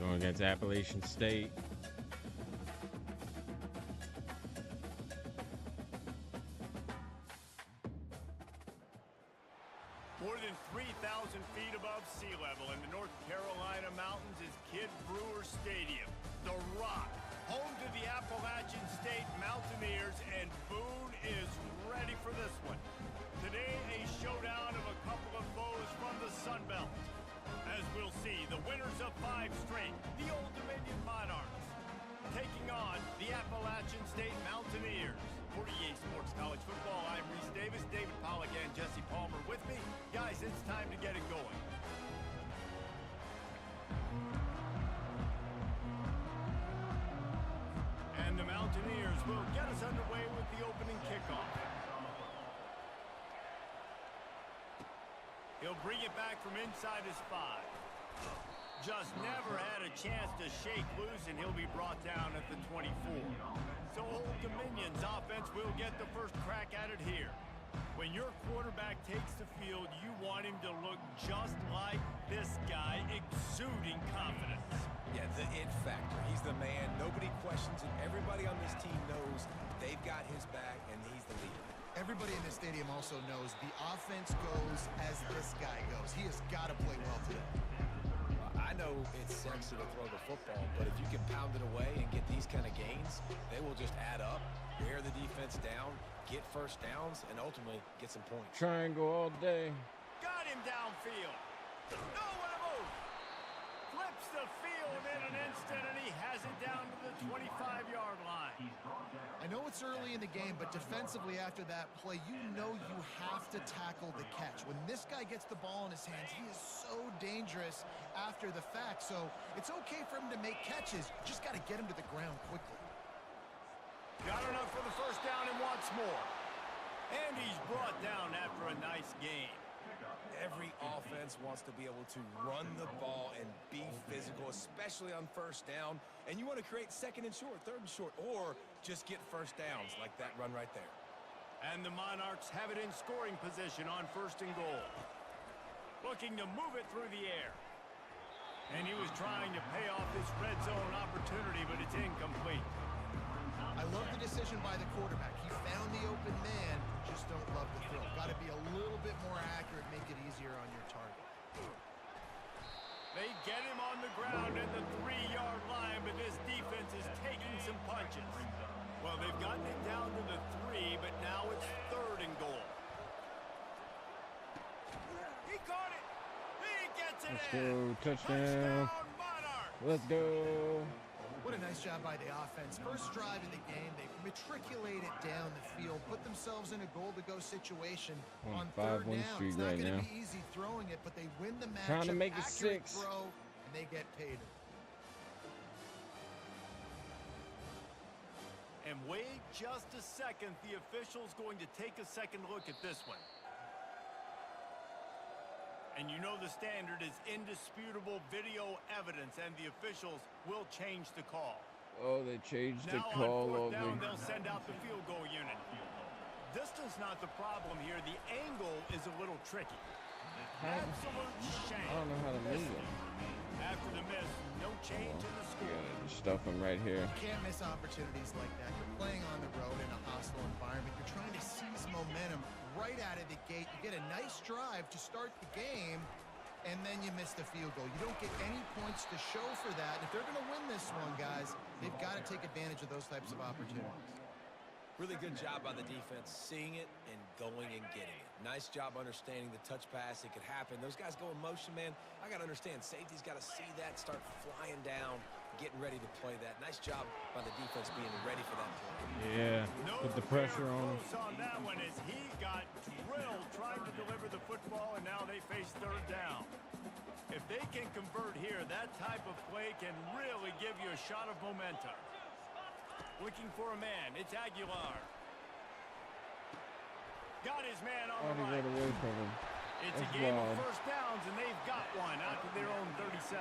Going against Appalachian State. More than 3,000 feet above sea level in the North Carolina mountains is Kidd Brewer Stadium, the Rock, home to the Appalachian State Mountaineers, and Boone is ready for this one. Today, a showdown of a couple of foes from the Sun Belt. As we'll see, the winners of 5 straight, the Old Dominion Monarchs, taking on the Appalachian State Mountaineers. For EA Sports College Football, I'm Reese Davis, David Pollack, and Jesse Palmer with me. Guys, it's time to get it going. And the Mountaineers will get us underway with the opening kickoff. He'll bring it back from inside his 5. Just never had a chance to shake loose, and he'll be brought down at the 24. So Old Dominion's offense will get the first crack at it here. When your quarterback takes the field, you want him to look just like this guy, exuding confidence. Yeah, the it factor. He's the man. Nobody questions it. Everybody on this team knows they've got his back, and he's the leader. Everybody in the stadium also knows the offense goes as this guy goes. He has got to play well today. I know it's sexy to throw the football, but if you can pound it away and get these kind of gains, they will just add up, wear the defense down, get first downs, and ultimately get some points. Triangle all day. Got him downfield. No, what a move. Flips the field in an instant, and he has it down to the 25-yard line. I know it's early in the game, but defensively after that play, you know you have to tackle the catch. When this guy gets the ball in his hands, he is so dangerous after the fact. So it's okay for him to make catches. You just got to get him to the ground quickly. Got enough for the first down and wants more. And he's brought down after a nice game. Every offense wants to be able to run the ball and be physical, especially on first down. And you want to create second and short, third and short, or just get first downs like that run right there. And the Monarchs have it in scoring position on first and goal. Looking to move it through the air. And he was trying to pay off this red zone opportunity, but it's incomplete. I love the decision by the quarterback. He found the open man, just don't love the throw. Got to be a little bit more accurate, make it easier on your target. They get him on the ground at the 3-yard line, but this defense is taking some punches. Well, they've gotten it down to the 3, but now it's 3rd and goal. He caught it. He gets it in. Let's go. Touchdown. Monarchs. Let's go. What a nice job by the offense. First drive of the game, they matriculate it down the field, put themselves in a goal-to-go situation on 3rd down. It's not going to be easy throwing it, but they win the match. Trying to make it 6. Throw, and they get paid. And wait just a second. The official's going to take a second look at this one. And you know the standard is indisputable video evidence, and the officials will change the call. Oh, they changed the now call on 4th over. down, they'll send out the field goal unit. Distance not the problem here. The angle is a little tricky. Absolute shame. I don't know how to move it. After the miss, no change in the score. You gotta just stuff him right here. You can't miss opportunities like that. You're playing on the road in a hostile environment. You're trying to seize momentum right out of the gate. You get a nice drive to start the game, and then you miss the field goal. You don't get any points to show for that. If they're going to win this one, guys, they've got to take advantage of those types of opportunities. Really good job by the defense, seeing it and going and getting it. Nice job understanding the touch pass. It could happen. Those guys go in motion, man. I got to understand, safety's got to see that, start flying down, getting ready to play that. Nice job by the defense being ready for that play. Yeah, put the pressure on him. On that one as he got drilled trying to deliver the football, and now they face 3rd down. If they can convert here, that type of play can really give you a shot of momentum. Looking for a man. It's Aguilar. Got his man on the right. Away from him. It's a game of first downs, and they've got one out to their own 37.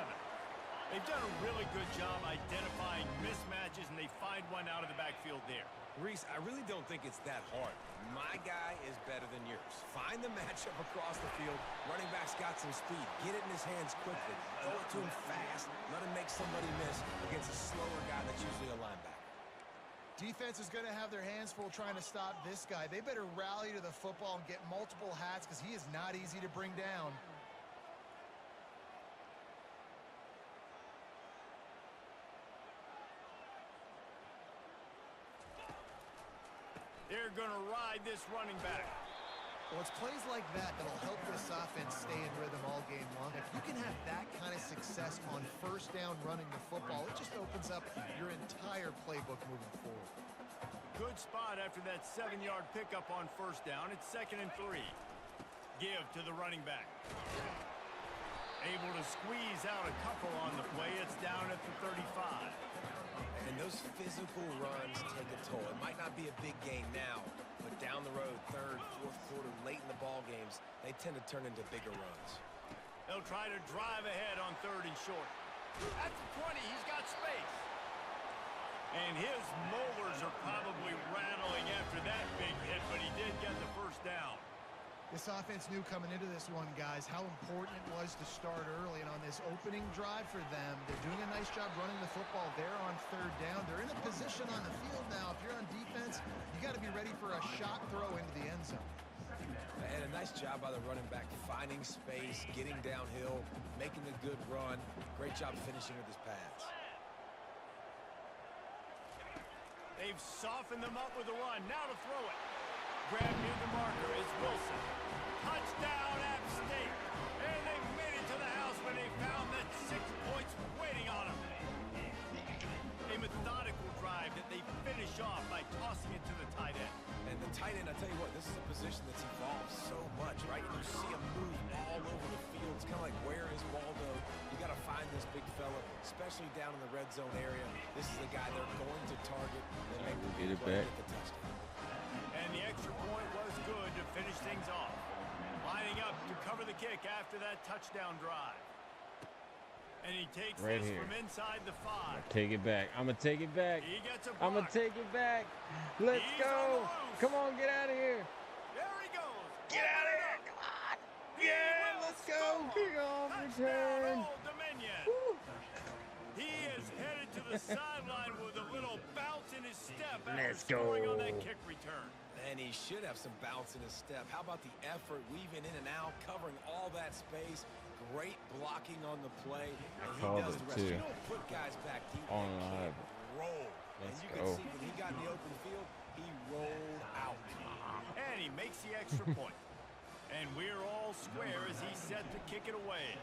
They've done a really good job identifying mismatches, and they find one out of the backfield there. Reese, I really don't think it's that hard. My guy is better than yours. Find the matchup across the field. Running back's got some speed. Get it in his hands quickly. Throw it to him fast. Let him make somebody miss against a slower guy that's usually a linebacker. Defense is going to have their hands full trying to stop this guy. They better rally to the football and get multiple hats because he is not easy to bring down. They're going to ride this running back. Well, it's plays like that that'll help this offense stay in rhythm all game long. If you can have that kind of success on first down running the football, it just opens up your entire playbook moving forward. Good spot after that 7-yard pickup on first down. It's 2nd and 3. Give to the running back. Able to squeeze out a couple on the play. It's down at the 35. And those physical runs take a toll. It might not be a big gain now, but down the road, 3rd, 4th quarter, late in the ball games, they tend to turn into bigger runs. They'll try to drive ahead on 3rd and short. At the 20, he's got space. And his molars are probably rattling after that big hit, but he did get the first down. This offense knew coming into this one, guys, how important it was to start early. And on this opening drive for them, they're doing a nice job running the football there on 3rd down. They're in a position on the field now. If you're on defense, you got to be ready for a shot throw into the end zone. And a nice job by the running back, finding space, getting downhill, making a good run. Great job finishing with his pads. They've softened them up with a run. Now to throw it. Grab near the marker is Wilson. Touchdown, App State. And they made it to the house when they found that 6 points waiting on them. A methodical drive that they finish off by tossing it to the tight end. And the tight end, I tell you what, this is a position that's evolved so much, right? You see him move all over the field. It's kind of like, where is Waldo? You got to find this big fella, especially down in the red zone area. This is the guy they're going to target and make the big play at the touchdown. And the extra point was good to finish things off. Lining up to cover the kick after that touchdown drive. And he takes right this here from inside the 5. Take it back. I'm going to take it back. He gets a block. I'm going to take it back. Let's He's go. Come on, get out of here. There he goes. Get out of here. Come on. Yeah, let's go. Kick off Touchdown, return. Old Dominion. Woo. He is headed to the sideline with a little bounce in his step after Let's scoring go. on that kick return. And he should have some bounce in his step. How about the effort, weaving in and out, covering all that space. Great blocking on the play. And he Called does it the rest. too. You don't put guys back deep. On They live. can't roll. Let's and you go. can see when he got in the open field, he rolled out. And he makes the extra point. And we're all square as he's set to kick it away.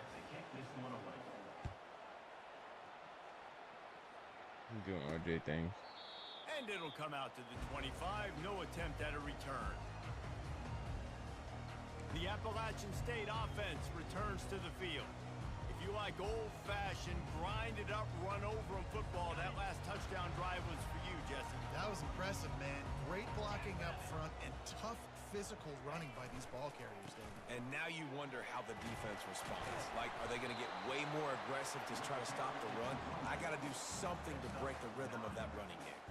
I'm doing RJ things. And it'll come out to the 25. No attempt at a return. The Appalachian State offense returns to the field. If you like old-fashioned, grinded-up, run-over-'em football, that last touchdown drive was for you, Jesse. That was impressive, man. Great blocking up front and tough physical running by these ball carriers, David. And now you wonder how the defense responds. Like, are they going to get way more aggressive to try to stop the run? I got to do something to break the rhythm of that running game.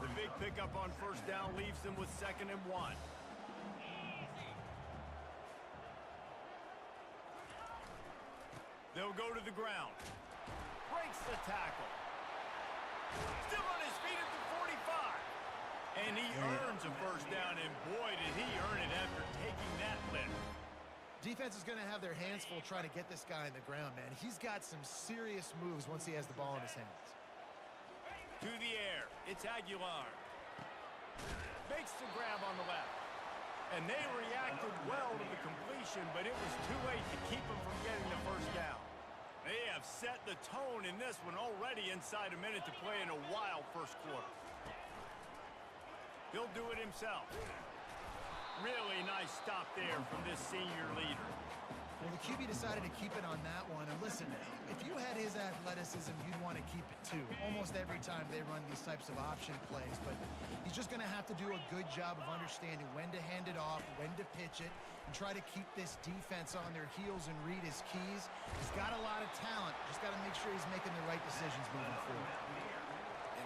The big pickup on first down leaves them with 2nd and 1. They'll go to the ground. Breaks the tackle. Still on his feet at the 45. And he earns a first down, and boy, did he earn it after taking that lift. Defense is going to have their hands full trying to get this guy in the ground, man. He's got some serious moves once he has the ball in his hands. To the air. It's Aguilar. Makes the grab on the left. And they reacted well to the completion, but it was too late to keep them from getting the first down. They have set the tone in this one already inside a minute to play in a wild first quarter. He'll do it himself. Really nice stop there from this senior leader. Well, the QB decided to keep it on that one. And listen, if you had his athleticism, you'd want to keep it too. Almost every time they run these types of option plays. But he's just going to have to do a good job of understanding when to hand it off, when to pitch it, and try to keep this defense on their heels and read his keys. He's got a lot of talent. Just got to make sure he's making the right decisions moving forward.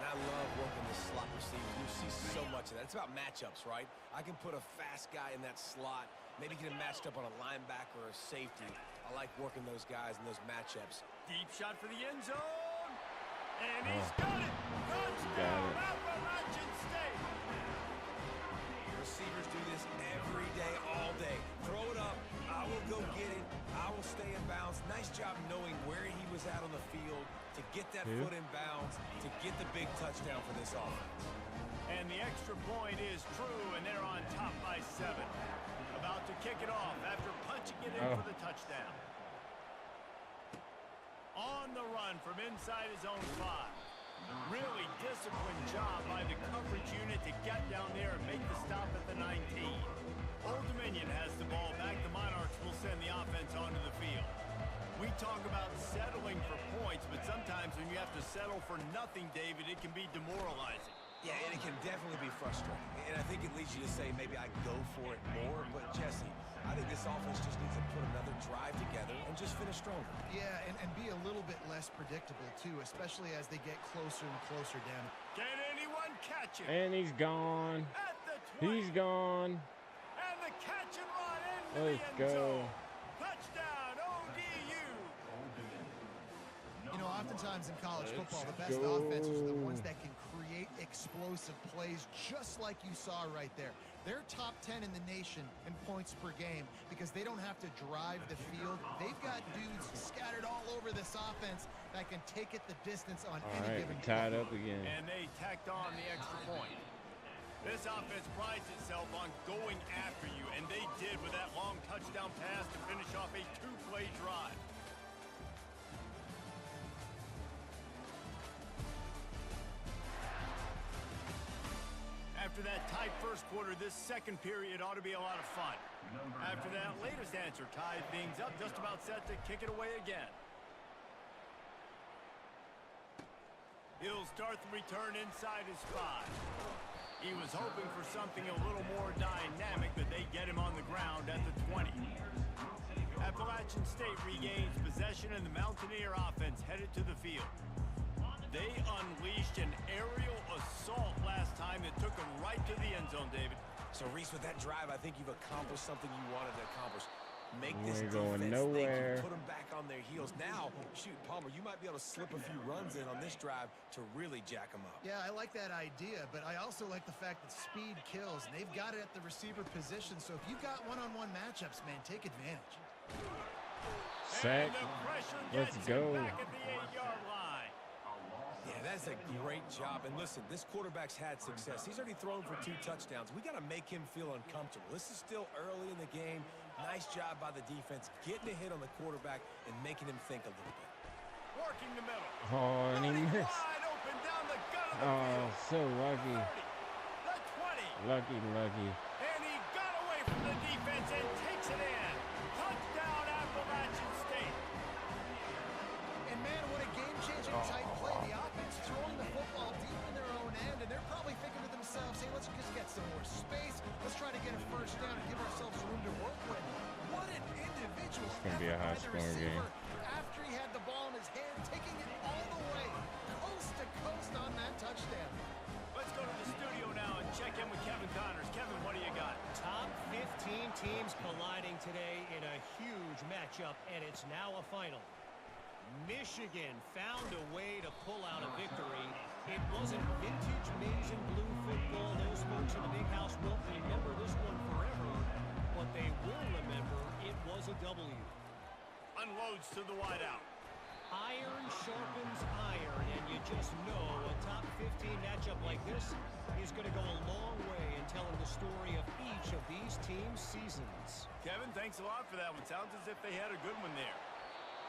And I love working the slot receivers. You see so much of that. It's about matchups, right? I can put a fast guy in that slot, maybe get him matched up on a linebacker or a safety. I like working those guys in those matchups. Deep shot for the end zone. And he's got it. Touchdown, Appalachian State. Receivers do this every day, all day. Throw it up. I will go get it. I will stay in bounds. Nice job knowing where he was at on the field to get that foot in bounds, to get the big touchdown for this offense. And the extra point is true, and they're on top by 7. About to kick it off after punching it in for the touchdown. On the run from inside his own 5. Really disciplined job by the coverage unit to get down there and make the stop at the 19. Old Dominion has the ball back. The Monarchs will send the offense onto the field. We talk about settling for points, but sometimes when you have to settle for nothing, David, it can be demoralizing. Yeah, and it can definitely be frustrating. And I think it leads you to say maybe I go for it more. But, Jesse, I think this offense just needs to put another drive together and just finish stronger. Yeah, and be a little bit less predictable, too, especially as they get closer and closer down. Can anyone catch him? And he's gone. At the 20. He's gone. And the catch and run into Let's the end go. zone. Touchdown, ODU. You know, oftentimes in college football, the best offenses are the ones that can create explosive plays just like you saw right there. They're top 10 in the nation in points per game because they don't have to drive the field. They've got dudes scattered all over this offense that can take it the distance on any given play. Tied up again. And they tacked on the extra point. This offense prides itself on going after you, and they did with that long touchdown pass to finish off a 2-play drive. After that tight first quarter, this second period ought to be a lot of fun. After that latest answer tied things up, just about set to kick it away again. He'll start the return inside his 5. He was hoping for something a little more dynamic, but they get him on the ground at the 20. Appalachian State regains possession, and the Mountaineer offense headed to the field. They unleashed an aerial assault last time that took them right to the end zone, David. So, Reese, with that drive, I think you've accomplished something you wanted to accomplish. Make this Ain't defense going think nowhere. you put them back on their heels. Now, shoot, Palmer, you might be able to slip a few runs in on this drive to really jack them up. Yeah, I like that idea, but I also like the fact that speed kills. And they've got it at the receiver position, so if you've got one-on-one matchups, man, take advantage. Sack. And the pressure Let's gets go. him back at the 8-yard line. Yeah, that's a great job. And listen, this quarterback's had success. He's already thrown for 2 touchdowns. We got to make him feel uncomfortable. This is still early in the game. Nice job by the defense, getting a hit on the quarterback and making him think a little bit. Working the middle. Oh, and he Running missed. wide open down the gut of the Oh, field. so lucky. The 20. Lucky. And he got away from the defense and takes it in. Touchdown, Appalachian State. And, man, what a game-changing type play. The offense throwing the football deep in their own end, and they're probably thinking to themselves, hey, let's just get some more space. Let's try to get a first down and give ourselves room to work with. What an individual It's gonna be a effort by the high-scoring game. receiver after he had the ball in his hand, taking it all the way, coast to coast on that touchdown. Let's go to the studio now and check in with Kevin Connors. Kevin, what do you got? Top 15 teams colliding today in a huge matchup, and it's now a final. Michigan found a way to pull out a victory. It wasn't vintage maize and blue football. Those folks in the big house won't remember this one forever, but they will remember it was a W. Unloads to the wideout. Iron sharpens iron, and you just know a top 15 matchup like this is going to go a long way in telling the story of each of these teams' seasons. Kevin, thanks a lot for that one. Sounds as if they had a good one there.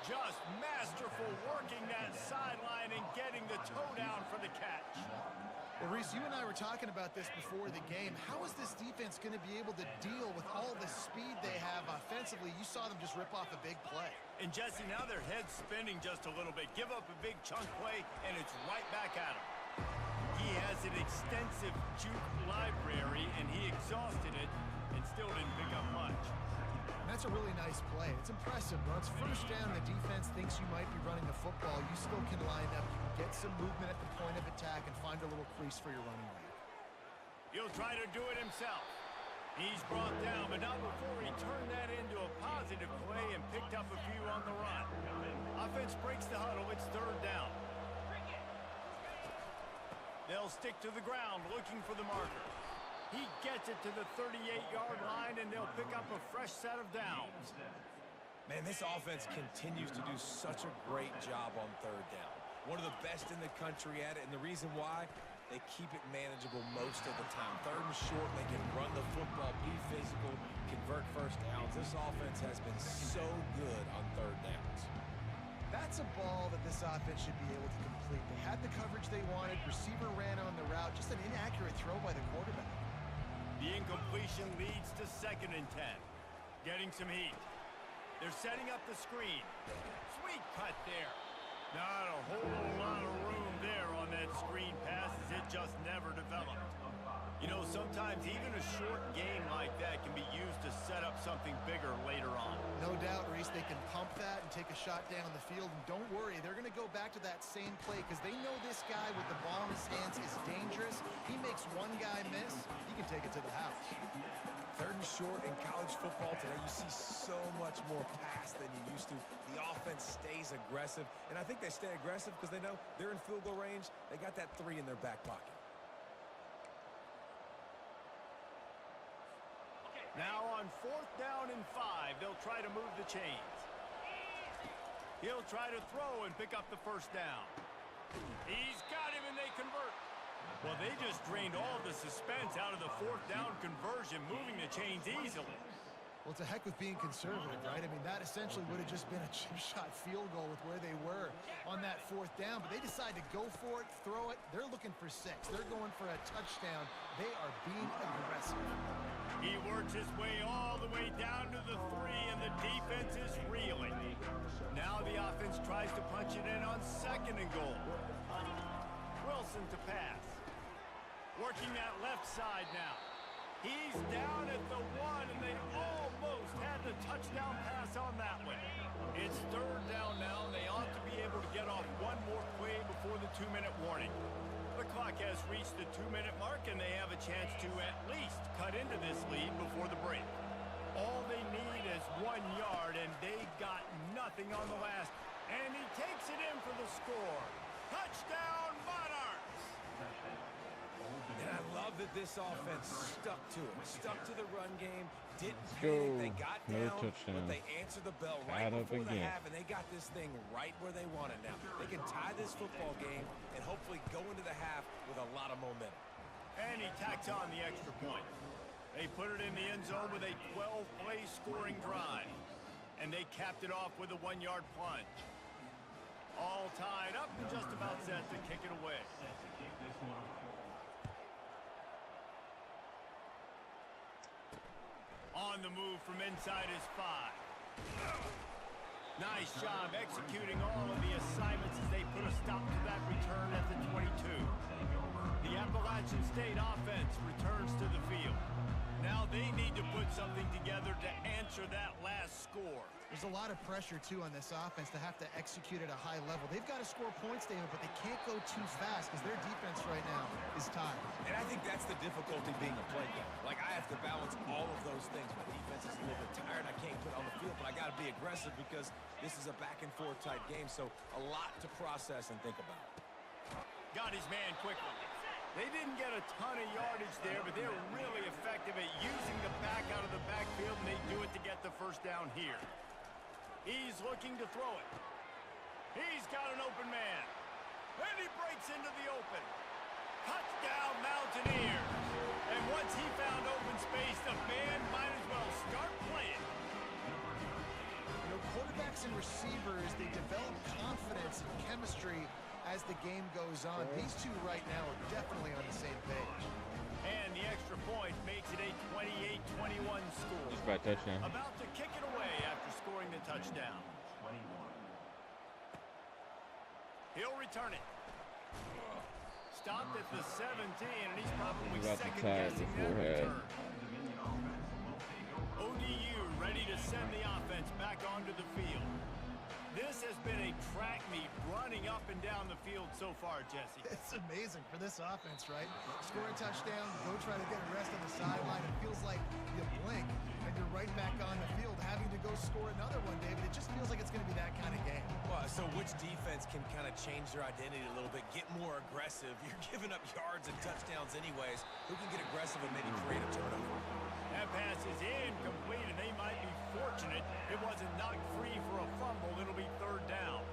Just masterful working that sideline and getting the toe down for the catch. Well, Reese, you and I were talking about this before the game. How is this defense going to be able to deal with all the speed they have offensively? You saw them just rip off a big play. And Jesse, now their head's spinning just a little bit. Give up a big chunk play, and it's right back at him. He has an extensive juke library, and he exhausted it and still didn't pick up much. And that's a really nice play. It's impressive. Once first down, the defense thinks you might be running the football. You still can line up. You can get some movement at the point of attack and find a little crease for your running back. He'll try to do it himself. He's brought down, but not before he turned that into a positive play and picked up a few on the run. Offense breaks the huddle. It's third down. They'll stick to the ground looking for the marker. He gets it to the 38-yard line, and they'll pick up a fresh set of downs. Man, this offense continues to do such a great job on third down. One of the best in the country at it, and the reason why, they keep it manageable most of the time. Third and short, they can run the football, be physical, convert first downs. This offense has been so good on third downs. That's a ball that this offense should be able to complete. They had the coverage they wanted. Receiver ran on the route. Just an inaccurate throw by the quarterback. The incompletion leads to 2nd and 10. Getting some heat. They're setting up the screen. Sweet cut there. Not a whole lot of room there on that screen pass as it just never developed. You know, sometimes even a short game like that can be used to set up something bigger later on. No doubt, Reese, they can pump that and take a shot down the field. And don't worry, they're going to go back to that same play because they know this guy with the ball in his hands is dangerous. He makes one guy miss, he can take it to the house. Third and short in college football today, you see so much more pass than you used to. The offense stays aggressive, and I think they stay aggressive because they know they're in field goal range. They got that 3 in their back pocket. Now on 4th down and 5, they'll try to move the chains. He'll try to throw and pick up the first down. He's got him, and they convert. Well, they just drained all the suspense out of the 4th down conversion, moving the chains easily. Well, it's a heck with being conservative, right? I mean, that essentially would have just been a chip shot field goal with where they were on that 4th down, but they decide to go for it, throw it. They're looking for 6. They're going for a touchdown. They are being aggressive. He works his way all the way down to the 3, and the defense is reeling. Now the offense tries to punch it in on 2nd and goal. Wilson to pass. Working that left side now. He's down at the 1, and they almost had the touchdown pass on that one. It's third down now, and they ought to be able to get off one more play before the 2-minute warning. The clock has reached the 2-minute mark, and they have a chance to at least cut into this lead before the break. All they need is 1 yard, and they got nothing on the last. And he takes it in for the score. Touchdown, Monarchs! And I love that this offense stuck to it, stuck to the run game, didn't go. panic. They got Another down, touchdown. but they answered the bell right before the half, and they got this thing right where they want it now. They can tie this football game and hopefully go into the half with a lot of momentum. And he tacks on the extra point. They put it in the end zone with a 12-play scoring drive. And they capped it off with a 1-yard plunge. All tied up and just about set to kick it away. On the move from inside his 5. Nice job executing all of the assignments as they put a stop to that return at the 22. The Appalachian State offense returns to the field. Now they need to put something together to answer that last score. There's a lot of pressure, too, on this offense to have to execute at a high level. They've got to score points, David, but they can't go too fast because their defense right now is tired. And I think that's the difficulty being a play guy. Like, I have to balance all of those things. My defense is a little bit tired. I can't put on the field, but I got to be aggressive because this is a back-and-forth type game, so a lot to process and think about. Got his man quickly. They didn't get a ton of yardage there, but they're really effective at using the back out of the backfield, and they do it to get the first down here. He's looking to throw it. He's got an open man. And he breaks into the open. Touchdown, Mountaineers. And once he found open space, the band might as well start playing. You know, quarterbacks and receivers, they develop confidence and chemistry as the game goes on. These two right now are definitely on the same page. And the extra point makes it a 28-21 score. Just by a touchdown. About to kick it away after scoring the touchdown. He'll return it. Stopped at the 17, and he's probably About to second tie it guessing before that half. return. ODU ready to back onto the field. This has been a track meet running up and down the field so far, Jesse. It's amazing for this offense, right? Score a touchdown, go try to get a rest on the sideline. It feels like you blink and you're right back on the field having to go score another one, David. It just feels like it's going to be that kind of game. Well, so which defense can kind of change their identity a little bit, get more aggressive? You're giving up yards and touchdowns anyways. Who can get aggressive and maybe create a turnover? That pass is incomplete, and they might be fortunate it wasn't knocked free for a fumble. It'll be third down.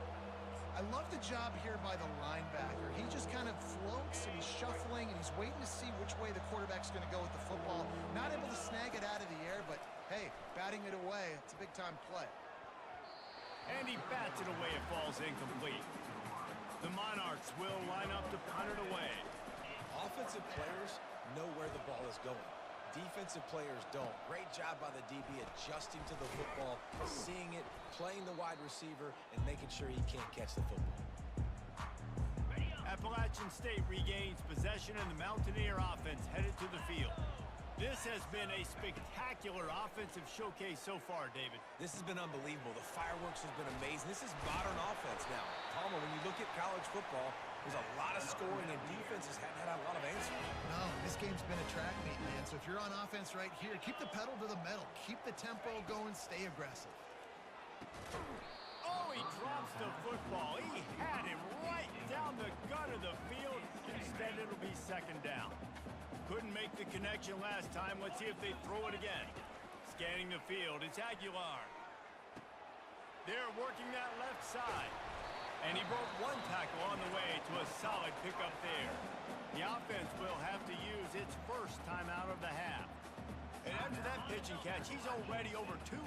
I love the job here by the linebacker. He just kind of floats and he's shuffling and he's waiting to see which way the quarterback's going to go with the football. Not able to snag it out of the air, but hey, batting it away, it's a big-time play. And he bats it away. It falls incomplete. The Monarchs will line up to punt it away. Offensive players know where the ball is going. Defensive players don't. Great job by the DB adjusting to the football, seeing it, playing the wide receiver, and making sure he can't catch the football. Appalachian State regains possession, and the Mountaineer offense headed to the field. This has been a spectacular offensive showcase so far, David. This has been unbelievable. The fireworks has been amazing. This is modern offense now. Palmer, when you look at college football, there's a lot of scoring, and defenses haven't had a lot of answers. No, this game's been a track meet, man. So if you're on offense right here, keep the pedal to the metal. Keep the tempo going. Stay aggressive. Oh, he drops the football. He had him right down the gut of the field. Instead, it'll be second down. Couldn't make the connection last time. Let's see if they throw it again. Scanning the field, it's Aguilar. They're working that left side. And he broke one tackle on the way to a solid pickup there. The offense will have to use its first time out of the half. And after that pitch and catch, he's already over 200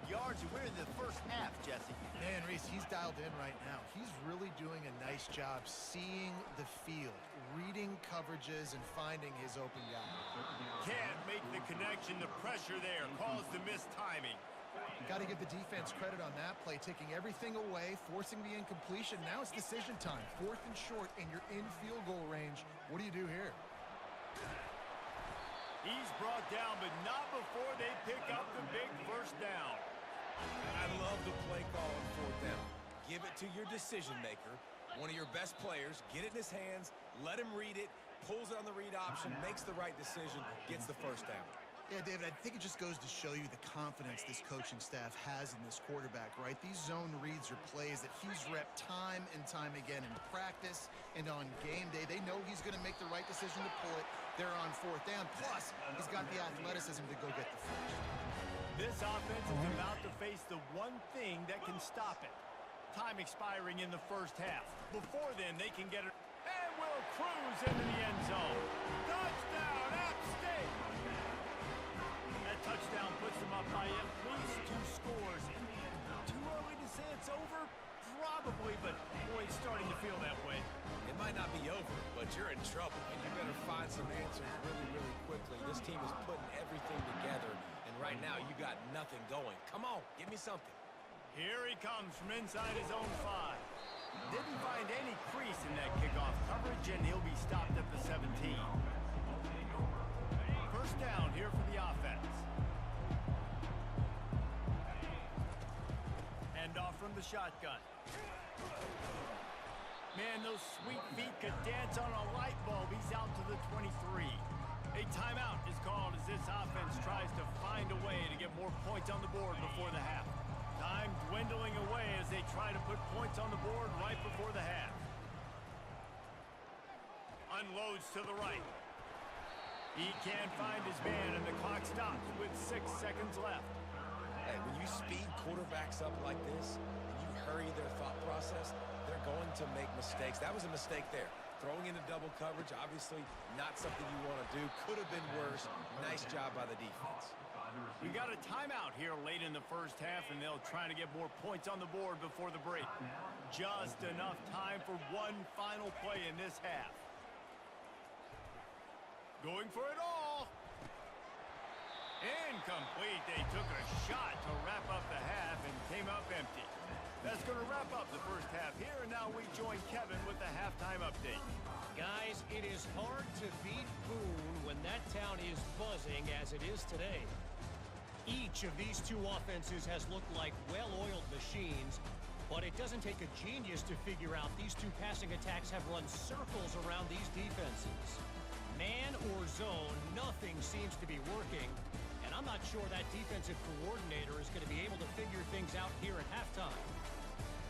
yards. And we're in the first half, Jesse. Man, Reese, he's dialed in right now. He's really doing a nice job seeing the field, reading coverages, and finding his open guy. Can't make the connection. The pressure there caused the missed timing. Got to give the defense credit on that play, taking everything away, forcing the incompletion. Now it's decision time. 4th and short, and you're in field goal range. What do you do here? He's brought down, but not before they pick up the big first down. I love the play call on 4th down. Give it to your decision maker, one of your best players, get it in his hands, let him read it, pulls it on the read option, makes the right decision, gets the first down. Yeah, David, I think it just goes to show you the confidence this coaching staff has in this quarterback, right? These zone reads are plays that he's repped time and time again in practice and on game day. They know he's going to make the right decision to pull it. They're on 4th down. Plus, he's got the athleticism to go get the first. This offense is about to face the one thing that can stop it. Time expiring in the first half. Before then, they can get it. And will cruise into the end zone. Touchdown, App State! That touchdown puts them up by at least 2 scores. Too early to say it's over? Probably, but boy, it's starting to feel that way. It might not be over, but you're in trouble, and you better find some answers really, really quickly. This team is putting everything together, and right now you got nothing going. Come on, give me something. Here he comes from inside his own 5. Didn't find any crease in that kickoff coverage, and he'll be stopped at the 17. First down here for the offense. Hand off from the shotgun. Man, those sweet feet could dance on a light bulb. He's out to the 23. A timeout is called as this offense tries to find a way to get more points on the board before the half. Time dwindling away as they try to put points on the board right before the half. Unloads to the right. He can't find his man, and the clock stops with 6 seconds left. Hey, when you speed quarterbacks up like this, and you hurry their thought process, they're going to make mistakes. That was a mistake there. Throwing into double coverage, obviously not something you want to do. Could have been worse. Nice job by the defense. We got a timeout here late in the first half, and they'll try to get more points on the board before the break. Just enough time for one final play in this half. Going for it all. Incomplete. They took a shot to wrap up the half and came up empty. That's going to wrap up the first half here, and now we join Kevin with the halftime update. Guys, it is hard to beat Boone when that town is buzzing as it is today. Each of these two offenses has looked like well-oiled machines, but it doesn't take a genius to figure out these two passing attacks have run circles around these defenses. Man or zone, nothing seems to be working, and I'm not sure that defensive coordinator is going to be able to figure things out here at halftime.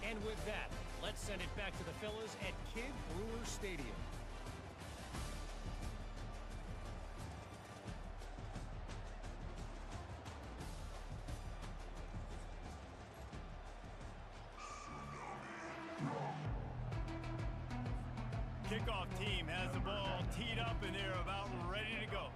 And with that, let's send it back to the fellas at Kid Brewer Stadium. Kickoff team has the ball teed up and they're about ready to go.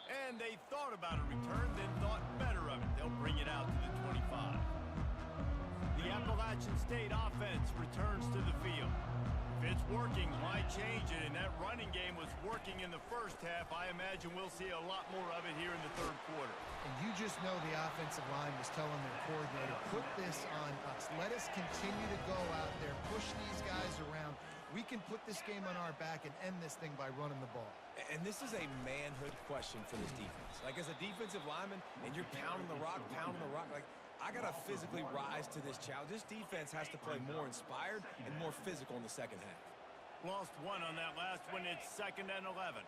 And they thought about a return, then thought better of it. They'll bring it out to the 25. The Appalachian State offense returns to the field. If it's working, why change it? And that running game was working in the first half. I imagine we'll see a lot more of it here in the third quarter. And you just know the offensive line was telling their coordinator, put this on us. Let us continue to go out there, push these guys around. We can put this game on our back and end this thing by running the ball. And this is a manhood question for this defense. Like, as a defensive lineman, and you're pounding the rock, like, I got to physically rise to this challenge. This defense has to play more inspired and more physical in the second half. Lost one on that last one. It's 2nd and 11.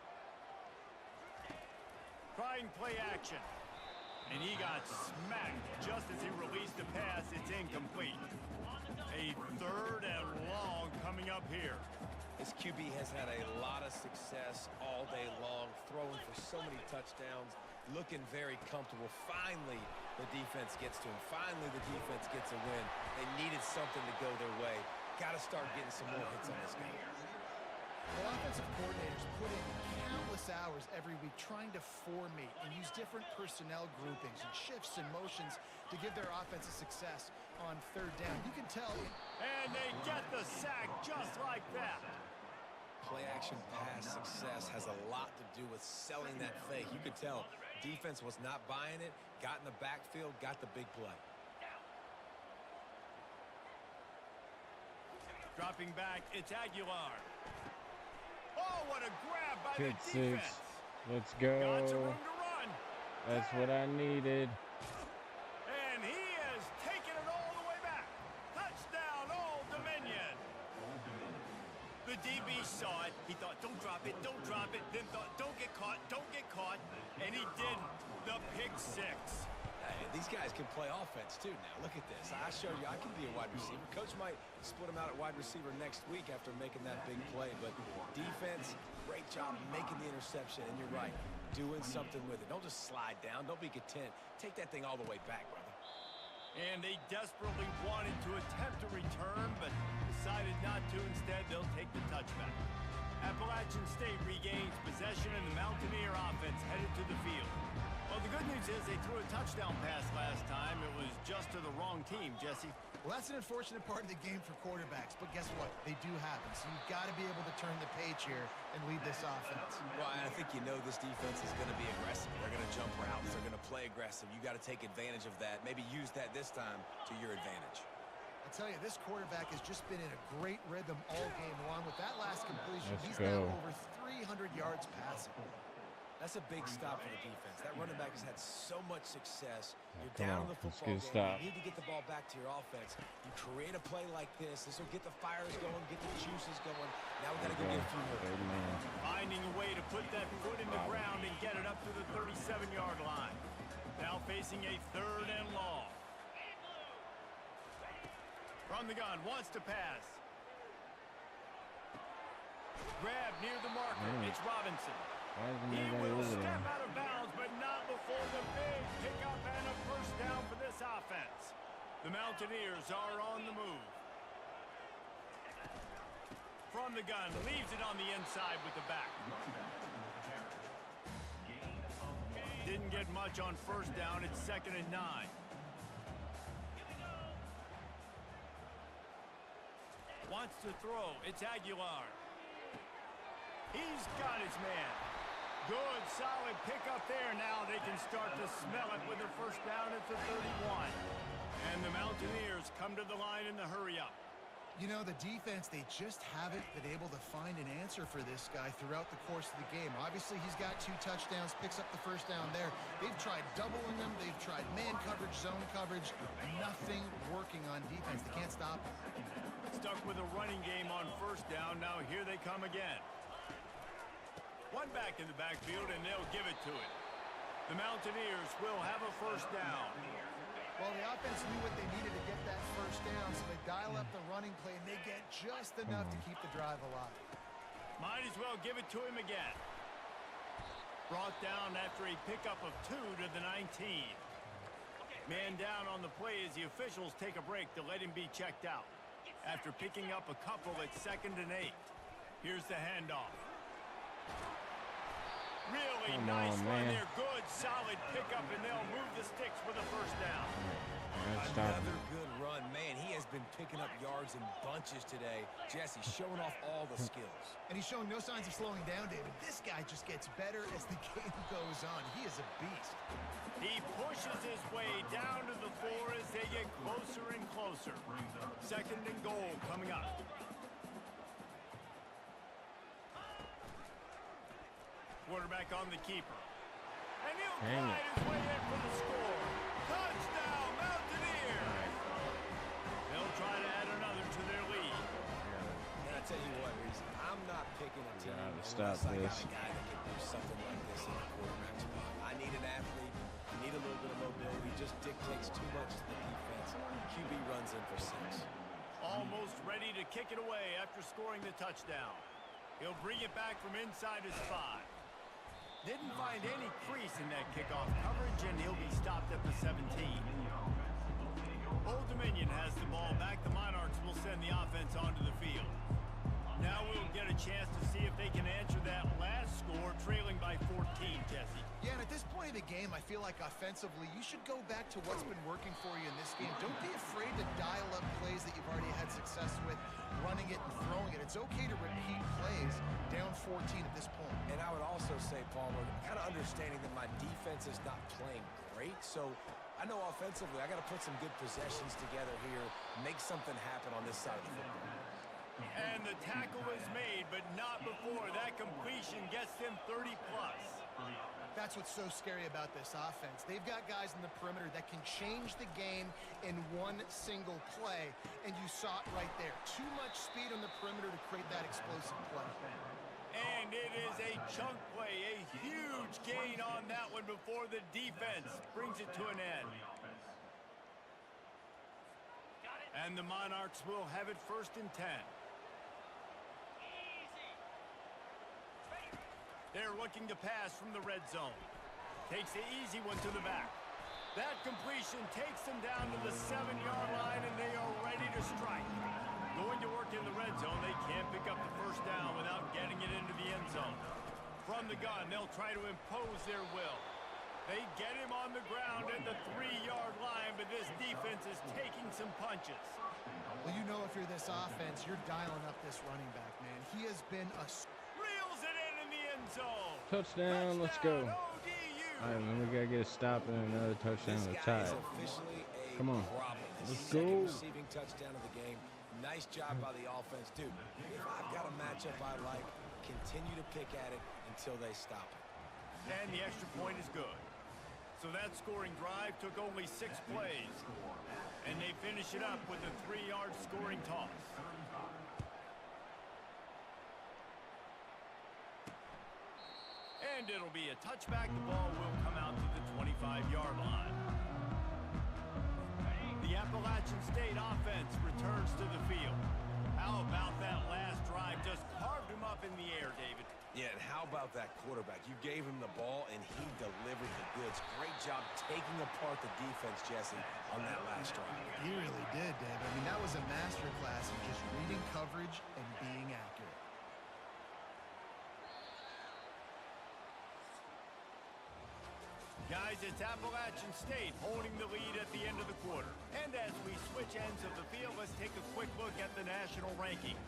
Trying play action. And he got smacked just as he released the pass. It's incomplete. A 3rd and long coming up here. This QB has had a lot of success all day long, throwing for so many touchdowns, looking very comfortable. Finally, the defense gets to him. Finally, the defense gets a win. They needed something to go their way. Got to start getting some more hits on this game. Well, offensive coordinators put in countless hours every week trying to formate and use different personnel groupings and shifts and motions to give their offense a success on 3rd down. You can tell. And they get the sack just like that. Play-action pass success has a lot to do with selling that fake. You could tell defense was not buying it, got in the backfield, got the big play. Dropping back, it's Aguilar. Oh, what a grab by Pick the defense. 6. Let's Got some go. room to run. That's what I needed. And he has taken it all the way back. Touchdown, Old Dominion. The DB saw it. He thought, don't drop it, don't drop it. Then thought, don't get caught, don't get caught. And he didn't. The pick 6. These guys can play offense, too, now. Look at this. I showed you I can be a wide receiver. Coach might split him out at wide receiver next week after making that big play. But defense, great job making the interception. And you're right, doing something with it. Don't just slide down. Don't be content. Take that thing all the way back, brother. And they desperately wanted to attempt a return, but decided not to. Instead, they'll take the touchback. Appalachian State regains possession, and the Mountaineer offense headed to the field. Well, the good news is they threw a touchdown pass last time. It was just to the wrong team, Jesse. Well, that's an unfortunate part of the game for quarterbacks, but guess what? They do happen. So you've got to be able to turn the page here and lead this offense. Well, I think you know this defense is going to be aggressive. They're going to jump routes. They're going to play aggressive. You got to take advantage of that. Maybe use that this time to your advantage. I tell you, this quarterback has just been in a great rhythm all game long. With that last completion, Let's he's go. now over 300 yards passing. That's a big stop for the defense. That running back has had so much success. You're Come down on, in the let's football get a game. stop. You need to get the ball back to your offense. You create a play like this. This will get the fires going, get the juices going. Now we got to go get a few more. 30 man. Finding a way to put that foot in the ground and get it up to the 37-yard line. Now facing a 3rd and long. From the gun, wants to pass. Grab near the marker. It's Robinson. Why isn't He nobody will over step there? out of bounds, but not before the big pickup and a 1st down for this offense. The Mountaineers are on the move. From the gun, leaves it on the inside with the back. Didn't get much on 1st down. It's 2nd and 9. Wants to throw. It's Aguilar. He's got his man. Good, solid pickup there. Now they can start to smell it with their 1st down at the 31. And the Mountaineers come to the line in the hurry up. You know, the defense, they just haven't been able to find an answer for this guy throughout the course of the game. Obviously, he's got 2 touchdowns, picks up the first down there. They've tried doubling him. They've tried man coverage, zone coverage. Nothing working on defense. They can't stop him. Stuck with a running game on first down. Now here they come again. One back in the backfield, and they'll give it to it. The Mountaineers will have a first down. Well, the offense knew what they needed to get that first down, so they dial up the running play, and they get just enough to keep the drive alive. Might as well give it to him again. Brought down after a pickup of 2 to the 19. Man down on the play as the officials take a break to let him be checked out. After picking up a couple at 2nd and 8. Here's the handoff. Really nice run there. Good, solid pickup, and they'll move the sticks with a first down. Another good run. Man, he has been picking up yards in bunches today. Jesse showing off all the skills. And he's showing no signs of slowing down, David. This guy just gets better as the game goes on. He is a beast. He pushes his way down to the floor as they get closer and closer. 2nd and goal coming up. Quarterback on the keeper. And he'll glide his way in for the score. Touchdown, Mountaineers! They'll try to add another to their lead. And I tell you what, Reese, I'm not picking a team unless I got a guy that can do something like this in the quarterback spot. I need an athlete. I need a little bit of mobility. Just dictates too much to the defense. QB runs in for 6. Almost ready to kick it away after scoring the touchdown. He'll bring it back from inside his 5. Didn't find any crease in that kickoff coverage, and he'll be stopped at the 17. Old Dominion has the ball back. The Monarchs will send the offense onto the field. Now we'll get a chance to see if they can answer that last score, trailing by 14, Jesse. Yeah, and at this point of the game, I feel like offensively, you should go back to what's been working for you in this game. Don't be afraid to dial up plays that you've already had success with, running it and throwing it. It's okay to repeat plays down 14 at this point. And I would also say, Palmer, kind of understanding that my defense is not playing great, so I know offensively I got to put some good possessions together here, make something happen on this side of the football. And the tackle is made, but not before that completion gets them 30-plus. That's what's so scary about this offense. They've got guys in the perimeter that can change the game in one single play, and you saw it right there. Too much speed on the perimeter to create that explosive play. And it is a chunk play, a huge gain on that one before the defense brings it to an end. And the Monarchs will have it 1st and 10. They're looking to pass from the red zone. Takes the easy one to the back. That completion takes them down to the 7-yard line, and they are ready to strike. Going to work in the red zone, they can't pick up the first down without getting it into the end zone. From the gun, they'll try to impose their will. They get him on the ground at the 3-yard line, but this defense is taking some punches. Well, you know if you're this offense, you're dialing up this running back, man. He has been a... Reels it in the end zone. Touchdown, let's go. ODU. All right, man, we got to get a stop and another touchdown to tie it. Come on, let's go. Receiving touchdown of the game. Nice job by the offense, dude. If I've got a matchup I like, continue to pick at it until they stop it. And the extra point is good. So that scoring drive took only 6 plays. And they finish it up with a 3-yard scoring toss. And it'll be a touchback. The ball will come out to the 25-yard line. The Appalachian State offense returns to the field. How about that last drive? Just carved him up in the air, David. Yeah, and how about that quarterback? You gave him the ball, and he delivered the goods. Great job taking apart the defense, Jesse, on that last drive. He really did, Dave. I mean, that was a masterclass in just reading coverage and being accurate. Guys, it's Appalachian State holding the lead at the end of the quarter. And as we switch ends of the field, let's take a quick look at the national rankings.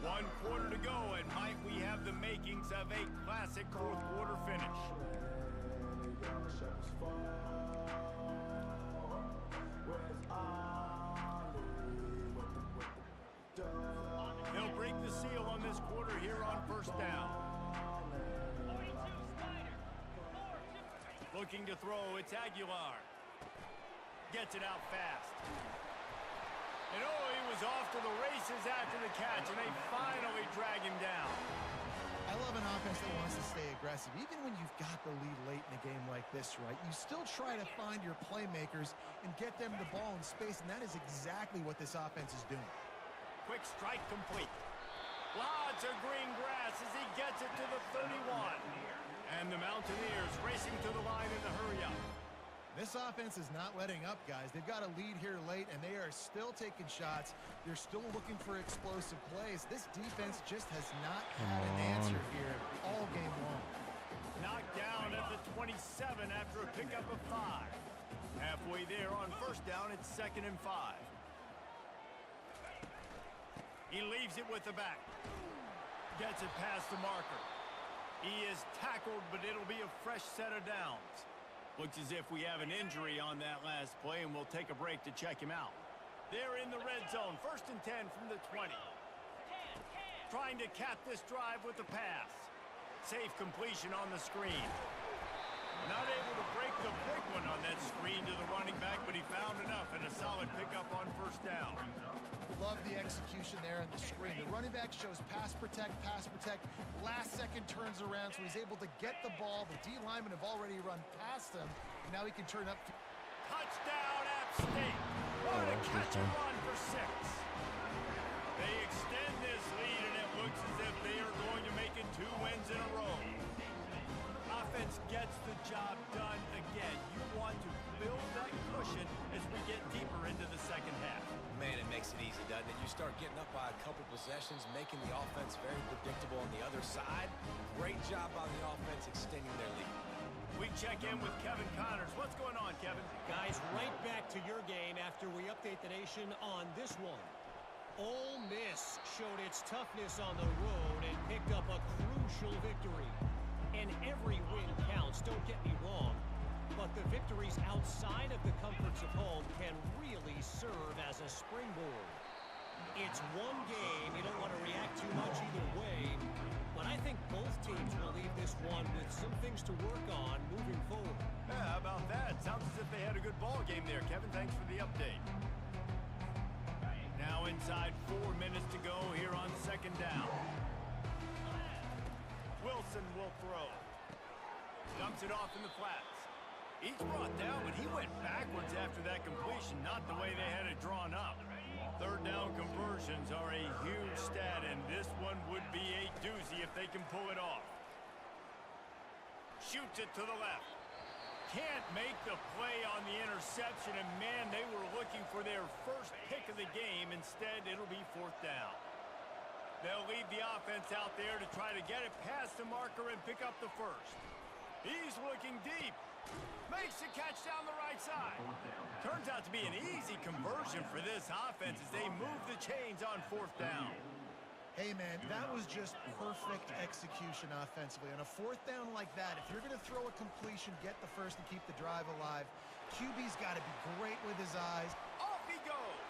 One quarter to go, and might we have the makings of a classic fourth quarter finish. They'll break the seal on this quarter here on first down. Looking to throw, it's Aguilar. Gets it out fast. And oh, he was off to the races after the catch, and they finally drag him down. I love an offense that wants to stay aggressive. Even when you've got the lead late in a game like this, right, you still try to find your playmakers and get them the ball in space, and that is exactly what this offense is doing. Quick strike complete. Lots of green grass as he gets it to the 31. And the Mountaineers racing to the line in the hurry-up. This offense is not letting up, guys. They've got a lead here late, and they are still taking shots. They're still looking for explosive plays. This defense just has not had an answer here all game long. Knocked down at the 27 after a pickup of 5. Halfway there on first down, it's 2nd and 5. He leaves it with the back. Gets it past the marker. He is tackled, but it'll be a fresh set of downs. Looks as if we have an injury on that last play, and we'll take a break to check him out. They're in the red zone, 1st and 10 from the 20. Trying to cap this drive with the pass. Safe completion on the screen. Not able to break the big one on that screen to the running back, but he found enough and a solid pickup on first down. Love the execution there on the screen. The running back shows pass protect. Last second turns around, so he's able to get the ball. The D linemen have already run past him. Now he can turn up. Touchdown, App State. What a catch and run for 6. They extend this lead, and it looks as if they are going to make it 2 wins in a row. Offense gets the job done again. You want to build that cushion as we get deeper into the second half. Man, it makes it easy, doesn't it? You start getting up by a couple possessions, making the offense very predictable on the other side. Great job by the offense extending their lead. We check in with Kevin Connors. What's going on, Kevin? Guys, right back to your game after we update the nation on this one. Ole Miss showed its toughness on the road and picked up a crucial victory. And every win counts, don't get me wrong. But the victories outside of the comforts of home can really serve as a springboard. It's one game. You don't want to react too much either way. But I think both teams will leave this one with some things to work on moving forward. Yeah, how about that? Sounds as if they had a good ball game there, Kevin. Thanks for the update. Now inside 4 minutes to go here on 2nd down. Wilson will throw. Dumps it off in the flats. He's brought down, but he went backwards after that completion, not the way they had it drawn up. 3rd down conversions are a huge stat, and this one would be a doozy if they can pull it off. Shoots it to the left. Can't make the play on the interception, and man, they were looking for their first pick of the game. Instead, it'll be 4th down. They'll leave the offense out there to try to get it past the marker and pick up the first. He's looking deep. Makes a catch down the right side. Turns out to be an easy conversion for this offense as they move the chains on 4th down. Hey, man, that was just perfect execution offensively. On a 4th down like that, if you're going to throw a completion, get the first and keep the drive alive, QB's got to be great with his eyes. Off he goes.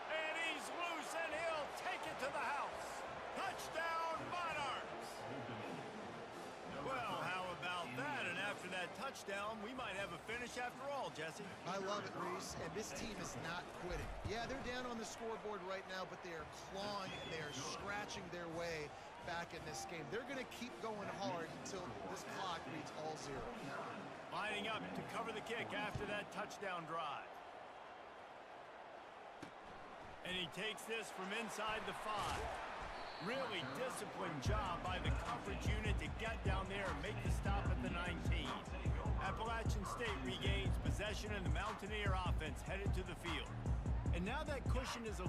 And he's loose, and he'll take it to the house. Touchdown, Monarchs. Well, how about that? And after that touchdown, we might have a finish after all, Jesse. I love it, Reese, and this team is not quitting. Yeah, they're down on the scoreboard right now, but they are clawing and they are scratching their way back in this game. They're going to keep going hard until this clock reads all 0. Lining up to cover the kick after that touchdown drive. And he takes this from inside the 5. Really disciplined job by the coverage unit to get down there and make the stop at the 19. Appalachian State regains possession, and the Mountaineer offense headed to the field. And now that cushion is a